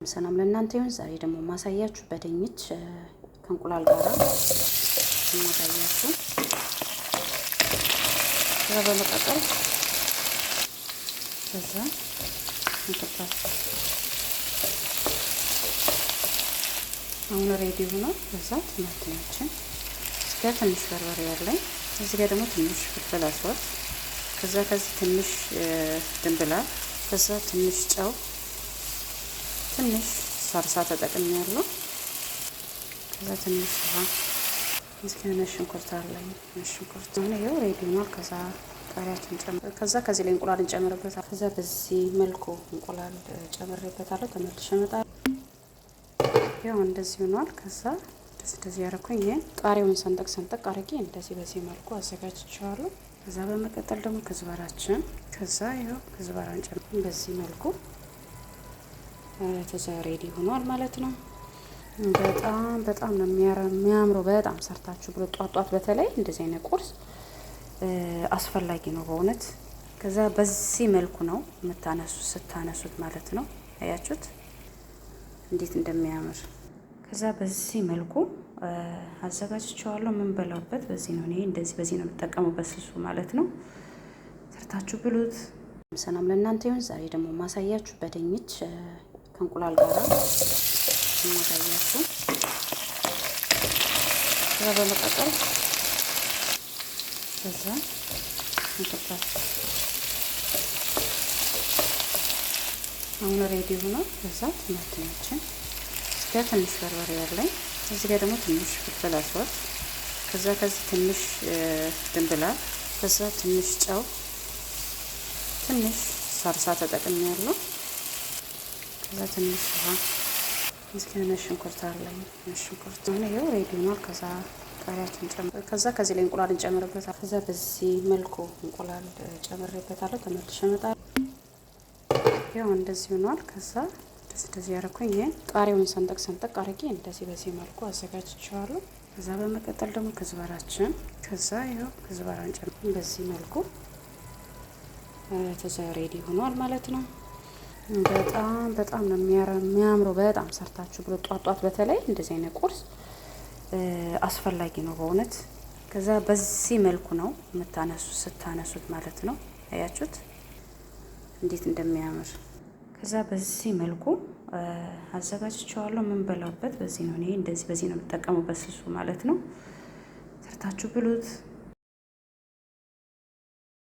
ሰላም ለእናንተ ይሁን። ዛሬ ደግሞ ማሳያችሁ በድንች ከእንቁላል ጋር ማሳያችሁ። በመቀጠል ከዛ እንከታተል። አሁን ሬዲ ሆኗል። ከዛ ቲማቲማችን እስከ ትንሽ በርበሬ ያለኝ እዚህ ጋር ደግሞ ትንሽ ፍልፍል አስወጥ፣ ከዛ ከዚህ ትንሽ ድንብላል፣ ከዛ ትንሽ ጨው፣ ትንሽ ሳልሳ ተጠቅሜያለሁ። ከዛ ትንሽ ውሃ፣ እዚህ ጋር ሽንኩርት አለኝ። ሽንኩርት ነው ሬዲ ሆኗል። ከዛ ቃሪያችን ጨምር፣ ከዛ ከዚህ ላይ እንቁላል እንጨምርበታለን። ከዛ በዚህ መልኩ እንቁላል ጨምሬበታለሁ። ተመልሼ እመጣለሁ። ያው እንደዚህ ሆኗል። ከዛ እንደዚህ ያደረኩኝ ይሄን ቃሪያውን ሰንጠቅ አድርጌ እንደዚህ በዚህ መልኩ አዘጋጅቼዋለሁ። ከዛ በመቀጠል ደግሞ ከዝበራችን፣ ከዛ ይኸው ከዝበራን ጨምረን በዚህ መልኩ ሬዲ ሆኗል ማለት ነው። በጣም ነው የሚያምረው። በጣም ሰርታችሁ ብሎ ጧት በተለይ እንደዚህ አይነት ቁርስ አስፈላጊ ነው በእውነት። ከዛ በዚህ መልኩ ነው ስታነሱት ማለት ነው። አያችሁት እንዴት እንደሚያምር። ከዛ በዚህ መልኩ አዘጋጅቼዋለሁ። ምን በላበት በዚህ ነው። እኔ በዚህ ነው የምጠቀመው በስሱ ማለት ነው። ሰርታችሁ ብሉት። ሰላም ለእናንተ ይሁን። ዛሬ ደግሞ ማሳያችሁ በድንች ከእንቁላል ጋር ማሳያችሁ። ከዛ በመቀጠል ከዛ እንከታተል። አሁን ሬዲ ሆኗል። ከዛ ቲማቲማችን እስከ ትንሽ በርበሬ ያለኝ እዚህ ጋር ደግሞ ትንሽ ፍልፍል አስወጥ፣ ከዛ ከዚህ ትንሽ ድንብላል፣ ከዛ ትንሽ ጨው፣ ትንሽ ሳልሳ ተጠቅሜያለሁ። ከዛ ትንሽ ውሃ፣ እዚህ ጋር ሽንኩርት አለኝ። ሽንኩርት ነው ሬዲ ሆኗል። ከዛ ቃሪያችን ጨምር፣ ከዛ ከዚህ ላይ እንቁላል እንጨምርበታለን። ከዛ በዚህ መልኩ እንቁላል ጨምሬበታለሁ። ተመልሼ እመጣለሁ። ያው እንደዚህ ሆኗል። ከዛ እንደዚህ ያደረኩኝ ይሄን ቃሪያውን ሰንጠቅ አድርጌ እንደዚህ በዚህ መልኩ አዘጋጅቼዋለሁ። ከዛ በመቀጠል ደግሞ ከዝበራችን፣ ከዛ ይኸው ከዝበራን ጨምረን በዚህ መልኩ ሬዲ ሆኗል ማለት ነው። በጣም ነው የሚያምረው። በጣም ሰርታችሁ ብሎ ጧት በተለይ እንደዚህ አይነት ቁርስ አስፈላጊ ነው በእውነት። ከዛ በዚህ መልኩ ነው ስታነሱት ማለት ነው። አያችሁት እንዴት እንደሚያምር። ከዛ በዚህ መልኩ አዘጋጅቼዋለሁ። ምን በላበት በዚህ ነው። እኔ በዚህ ነው የምጠቀመው በስሱ ማለት ነው። ሰርታችሁ ብሉት።